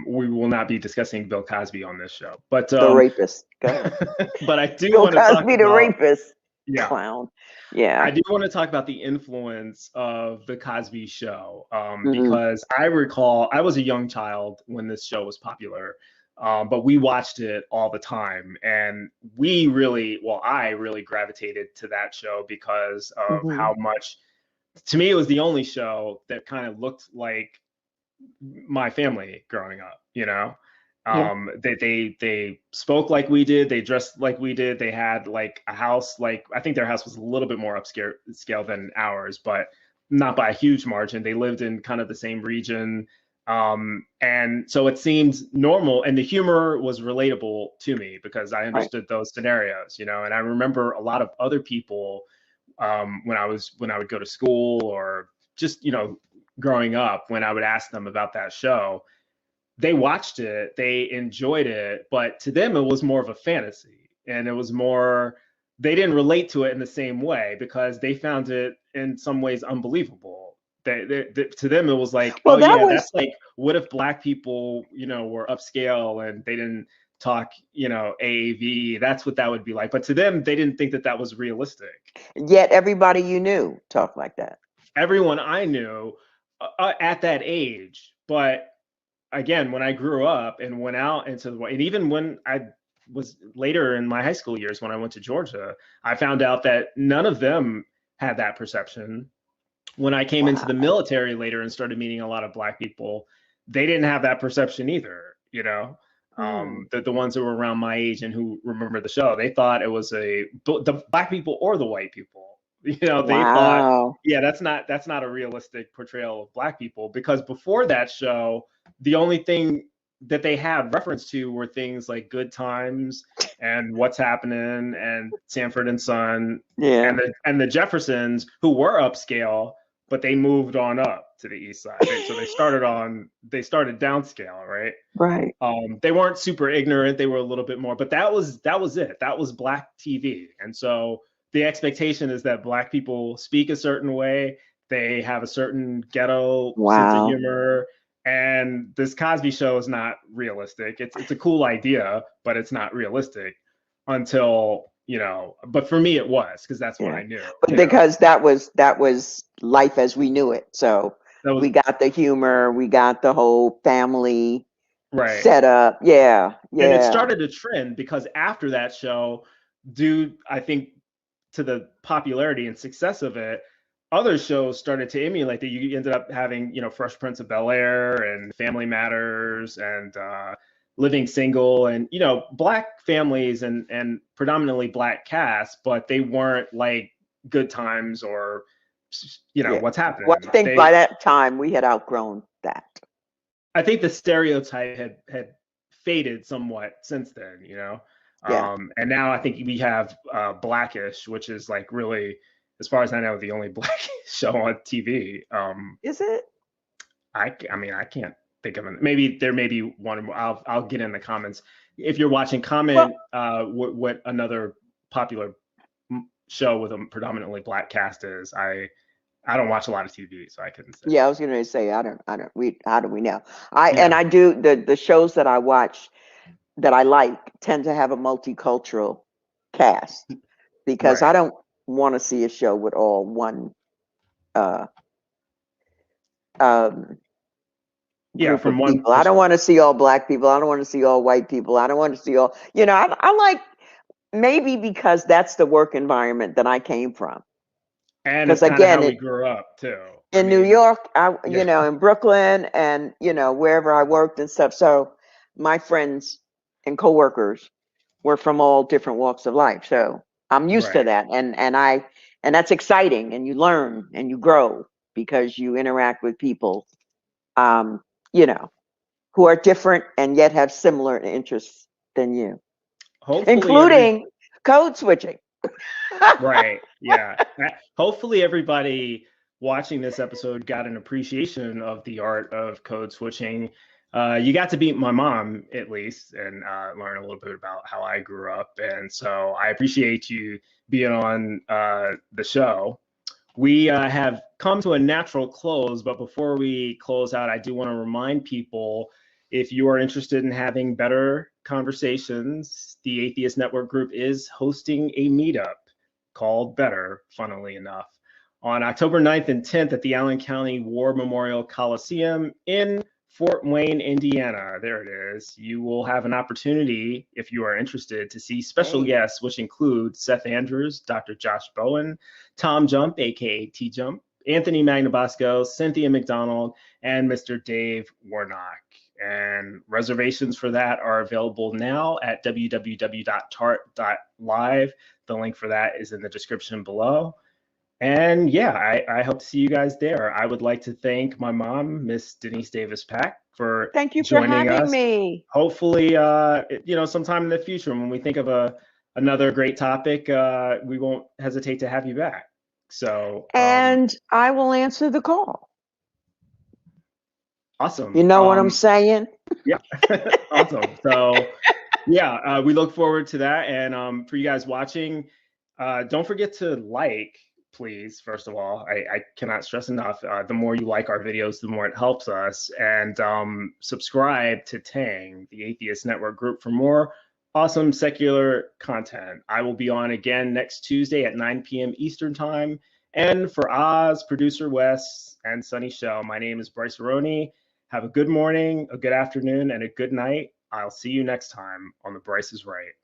We will not be discussing Bill Cosby on this show, but
the rapist.
But I do
Bill
want to
Cosby,
talk about
the rapist.
Yeah.
Clown. Yeah.
I do want to talk about the influence of the Cosby Show because I recall I was a young child when this show was popular, but we watched it all the time, and I really gravitated to that show because of how much. To me, it was the only show that kind of looked like my family growing up, They spoke like we did, they dressed like we did, they had like a house, like I think their house was a little bit more upscale than ours, but not by a huge margin. They lived in kind of the same region. And so it seemed normal, and the humor was relatable to me because I understood those scenarios, and I remember a lot of other people when I would go to school or just, growing up, when I would ask them about that show, they watched it, they enjoyed it, but to them, it was more of a fantasy, and it was more, they didn't relate to it in the same way because they found it in some ways unbelievable To them it was like,
Well,
that's like, what if black people, were upscale and they didn't talk, AAV? That's what that would be like. But to them, they didn't think that was realistic.
Yet everybody you knew talked like that.
Everyone I knew at that age. But again, when I grew up and went out into the world, and even when I was later in my high school years, when I went to Georgia, I found out that none of them had that perception. When I came into the military later and started meeting a lot of black people, they didn't have that perception either. The ones that were around my age and who remember the show, they thought it was the black people or the white people. They thought, that's not a realistic portrayal of black people, because before that show, the only thing that they had reference to were things like Good Times and What's Happening and Sanford and Son and the Jeffersons, who were upscale, but they moved on up to the east side. So they started downscale, right?
Right.
They weren't super ignorant. They were a little bit more, but that was it. That was black TV. And so the expectation is that black people speak a certain way. They have a certain ghetto sense of humor. And this Cosby Show is not realistic. It's a cool idea, but it's not realistic until, but for me it was, because that's what I knew.
But because that was life as we knew it. So we got the humor, we got the whole family setup. Yeah.
And it started a trend, because after that show, I think to the popularity and success of it, other shows started to emulate that. You ended up having, Fresh Prince of Bel-Air and Family Matters and Living Single, and black families and predominantly black casts, but they weren't like Good Times or What's Happening.
Well, I think by that time we had outgrown that.
I think the stereotype had faded somewhat since then, and now I think we have Blackish, which is like really, as far as I know, the only black show on TV.
Is it?
I mean, I can't think of it. Maybe there may be one. I'll get in the comments. If you're watching, comment what another popular show with a predominantly black cast is. I don't watch a lot of TV, so I couldn't say.
Yeah, I was going to say how do we know? And I do the shows that I watch that I like tend to have a multicultural cast, because I don't want to see a show with all one
from one
people. I don't want to see all black people. I don't want to see all white people. I don't want to see all, I like, maybe because that's the work environment that I came from.
And it's again, how we grew up too.
In New York, in Brooklyn, and wherever I worked and stuff. So my friends and coworkers were from all different walks of life. So I'm used to that, and that's exciting, and you learn and you grow because you interact with people, who are different and yet have similar interests than you, including code switching.
Right. Yeah. Hopefully everybody watching this episode got an appreciation of the art of code switching. You got to meet my mom, at least, and learn a little bit about how I grew up. And so I appreciate you being on the show. We have come to a natural close, but before we close out, I do want to remind people, if you are interested in having better conversations, the Atheist Network Group is hosting a meetup called Better, funnily enough, on October 9th and 10th at the Allen County War Memorial Coliseum in Fort Wayne, Indiana. There it is. You will have an opportunity, if you are interested, to see special guests, which include Seth Andrews, Dr. Josh Bowen, Tom Jump, aka T Jump, Anthony Magnabosco, Cynthia McDonald, and Mr. Dave Warnock. And reservations for that are available now at www.tart.live. The link for that is in the description below. And yeah, I hope to see you guys there. I would like to thank my mom, Miss Denise Davis-Pack, for
thank you
joining
for having
us.
me.
Hopefully, sometime in the future when we think of another great topic, we won't hesitate to have you back. So
and I will answer the call.
Awesome.
You know what I'm saying?
Yeah. Awesome. So yeah, we look forward to that. And for you guys watching, don't forget to like, please, first of all, I cannot stress enough, the more you like our videos, the more it helps us. And subscribe to Tang, the Atheist Network group, for more awesome secular content. I will be on again next Tuesday at 9 p.m. Eastern Time. And for Oz, producer Wes, and Sunny Shell, my name is Bryce Aroni. Have a good morning, a good afternoon, and a good night. I'll see you next time on The Bryce is Right.